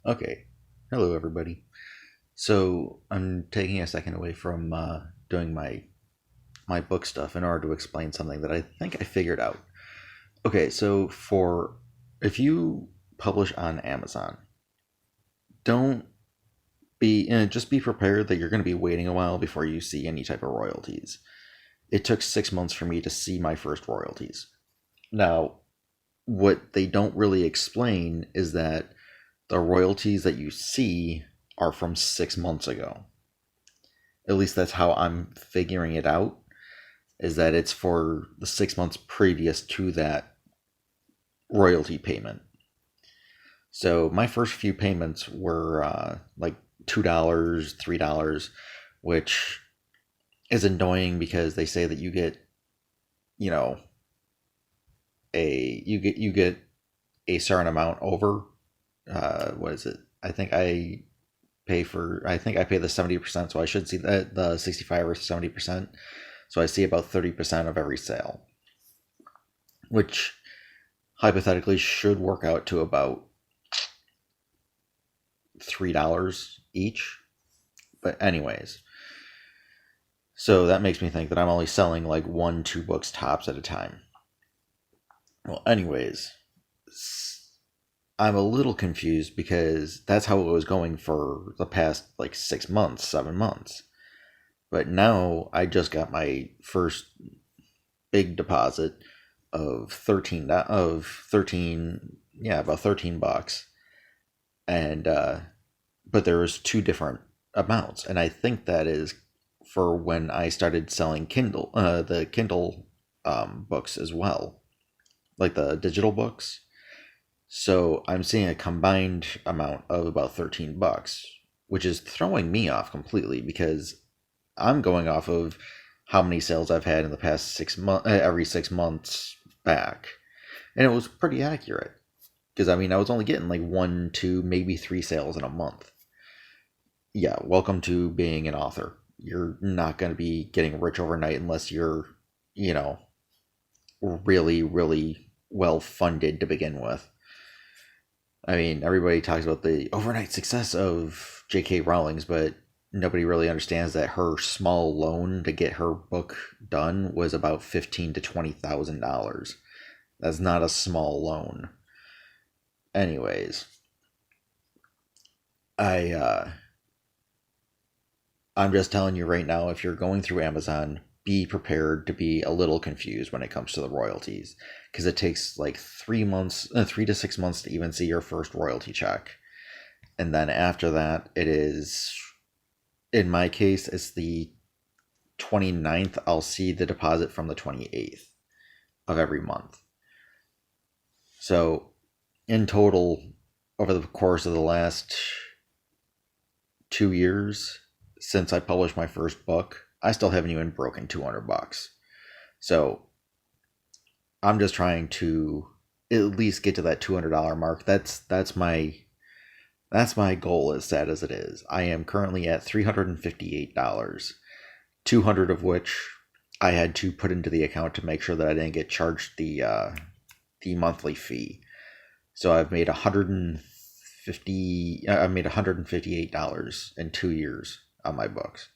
Okay. Hello, everybody. So I'm taking a second away from doing my book stuff in order to explain something that I think I figured out. Okay, so for if you publish on Amazon, don't be just be prepared that you're going to be waiting a while before you see any type of royalties. It took 6 months for me to see my first royalties. Now, what they don't really explain is that the royalties that you see are from 6 months ago. At least that's how I'm figuring it out, is that it's for the 6 months previous to that royalty payment. So my first few payments were like $2, $3, which is annoying because they say that you get, you know, you get a certain amount over. What is it? I think I pay the 70%, so I should see the 65 or 70%. So I see about 30% of every sale, which hypothetically should work out to about $3 each. But anyways, so that makes me think that I'm only selling like 1, 2 books tops at a time. Well, anyways, I'm a little confused because that's how it was going for the past like 6 months, 7 months. But now I just got my first big deposit of 13, yeah, about $13. And but there was two different amounts, and I think that is for when I started selling the Kindle books as well, like the digital books. So I'm seeing a combined amount of about $13, which is throwing me off completely because I'm going off of how many sales I've had in the past 6 months, every 6 months back, and it was pretty accurate. Because I mean, I was only getting like 1, 2, maybe 3 sales in a month. Yeah, welcome to being an author. You're not going to be getting rich overnight unless you're, you know, really, really well funded to begin with. I mean, everybody talks about the overnight success of J.K. Rowling's, but nobody really understands that her small loan to get her book done was about $15,000 to $20,000. That's not a small loan. Anyways, I I'm just telling you right now, if you're going through Amazon, be prepared to be a little confused when it comes to the royalties, because it takes like 3 months, 3 to 6 months to even see your first royalty check, and then after that, it is, in my case, it's the 29th. I'll see the deposit from the 28th of every month. So, in total, over the course of the last 2 years, since I published my first book, I still haven't even broken $200. So I'm just trying to at least get to that $200 mark. That's my goal, as sad as it is. I am currently at $358, 200 of which I had to put into the account to make sure that I didn't get charged the monthly fee. So I've made $158 in 2 years on my books.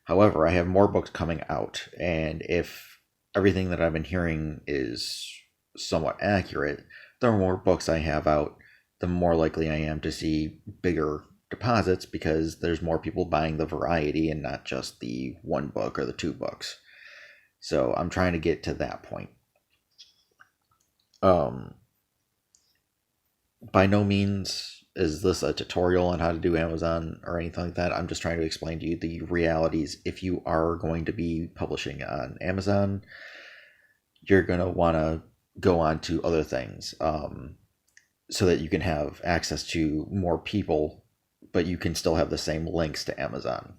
However, I have more books coming out, and if everything that I've been hearing is somewhat accurate, the more books I have out, the more likely I am to see bigger deposits because there's more people buying the variety and not just the one book or the 2 books. So I'm trying to get to that point. Um, by no means is this a tutorial on how to do Amazon or anything like that. I'm just trying to explain to you the realities. If you are going to be publishing on Amazon, you're going to want to go on to other things, so that you can have access to more people, but you can still have the same links to Amazon.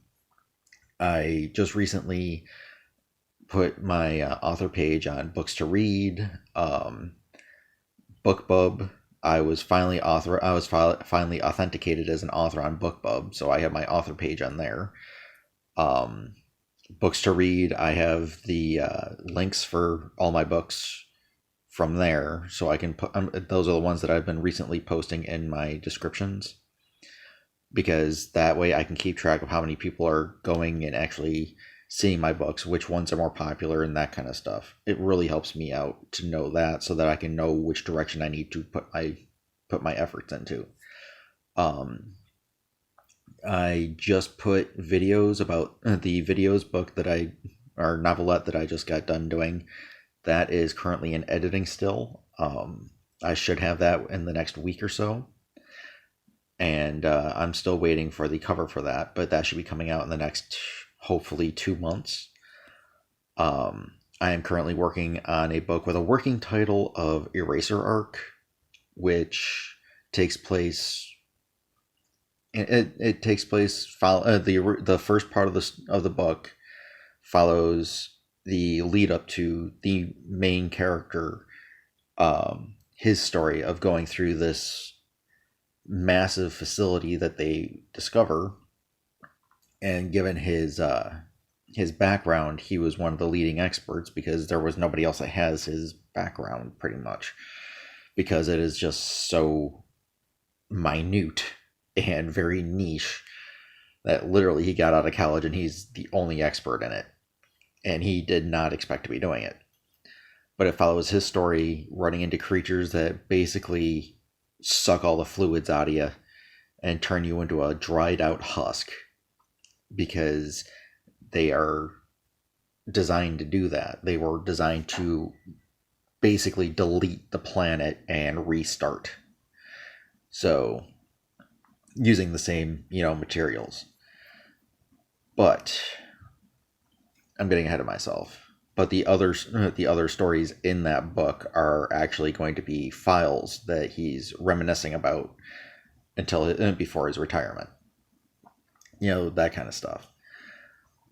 I just recently put my author page on Books to Read, BookBub. I was finally authenticated as an author on BookBub, so I have my author page on there. Um, Books to Read, I have the links for all my books from there, so I can put those are the ones that I've been recently posting in my descriptions, because that way I can keep track of how many people are going and actually seeing my books, which ones are more popular, and that kind of stuff. It really helps me out to know that, so that I can know which direction I need to put my efforts into. Um, I just put videos about the videos book that I or novelette that I just got done doing. That is currently in editing still. I should have that in the next week or so, and I'm still waiting for the cover for that, but that should be coming out in the next hopefully 2 months. I am currently working on a book with a working title of Eraser Arc, which takes place. It takes place. The first part of the book follows the lead up to the main character, his story of going through this massive facility that they discover, and given his background, he was one of the leading experts, because there was nobody else that has his background, pretty much, because it is just so minute and very niche that literally he got out of college and he's the only expert in it, and he did not expect to be doing it. But it follows his story running into creatures that basically suck all the fluids out of you and turn you into a dried out husk, because they are designed to do that. They were designed to basically delete the planet and restart. So, using the same, materials. But I'm getting ahead of myself. But the other stories in that book are actually going to be files that he's reminiscing about before his retirement. That kind of stuff.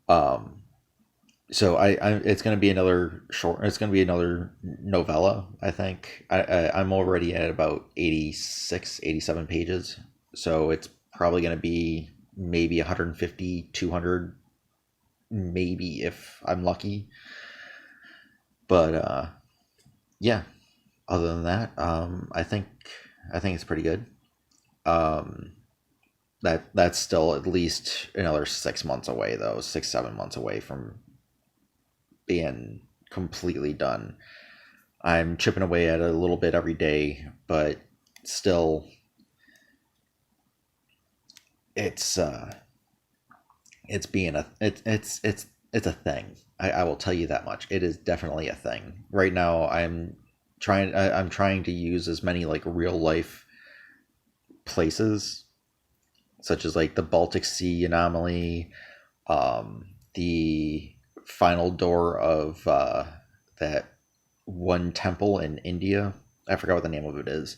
So it's going to be another short. It's going to be another novella. I think I'm already at about 86, 87 pages. So it's probably going to be maybe 150, 200, maybe if I'm lucky. But yeah. Other than that, I think it's pretty good. That's still at least another 6 months away, though. 6, 7 months away from being completely done. I'm chipping away at it a little bit every day, but still, it's a thing. I will tell you that much. It is definitely a thing. Right now, I'm trying to use as many like real life places, such as like the Baltic Sea anomaly, the final door of that one temple in India. I forgot what the name of it is.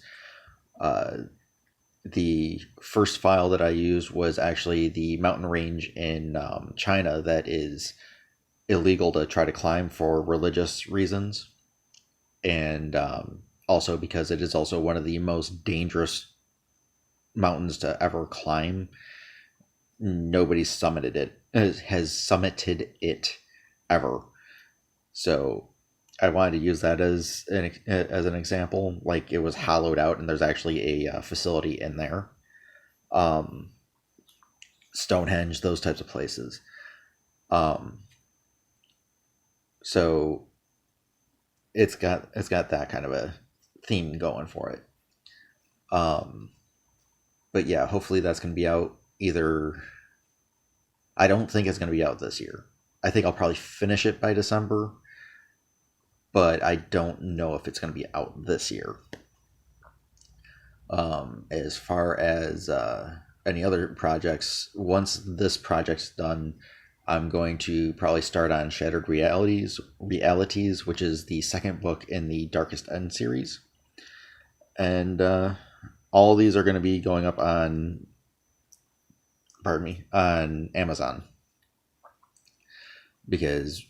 The first file that I used was actually the mountain range in China that is illegal to try to climb for religious reasons, and also because it is also one of the most dangerous mountains to ever climb. Nobody has summited it ever. So I wanted to use that as an example. Like, it was hollowed out, and there's actually a facility in there. Stonehenge, those types of places. So it's got that kind of a theme going for it. But yeah, hopefully that's going to be out either. I don't think it's going to be out this year. I think I'll probably finish it by December, but I don't know if it's going to be out this year. As far as any other projects, once this project's done, I'm going to probably start on Shattered Realities, which is the second book in the Darkest End series. And all these are going to be going up on Amazon, because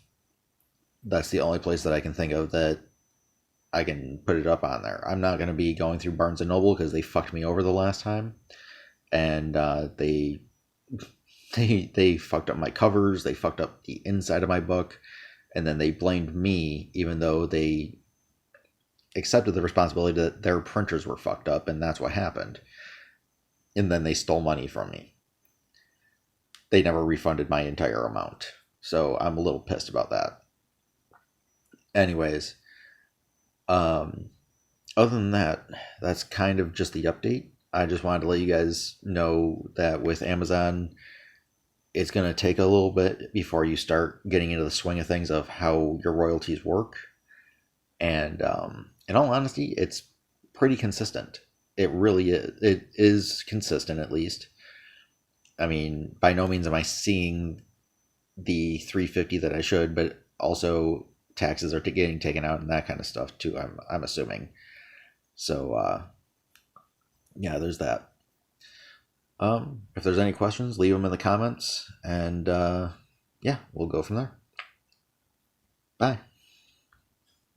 that's the only place that I can think of that I can put it up on there. I'm not going to be going through Barnes and Noble, because they fucked me over the last time, and they fucked up my covers, they fucked up the inside of my book, and then they blamed me, even though they accepted the responsibility that their printers were fucked up, and that's what happened. And then they stole money from me. They never refunded my entire amount. So I'm a little pissed about that. Anyways, other than that, that's kind of just the update. I just wanted to let you guys know that with Amazon, it's going to take a little bit before you start getting into the swing of things of how your royalties work. And in all honesty, it's pretty consistent. It really is. It is consistent, at least. I mean, by no means am I seeing the 350 that I should, but also taxes are getting taken out and that kind of stuff too. I'm assuming. So yeah, there's that. If there's any questions, leave them in the comments, and yeah, we'll go from there. Bye.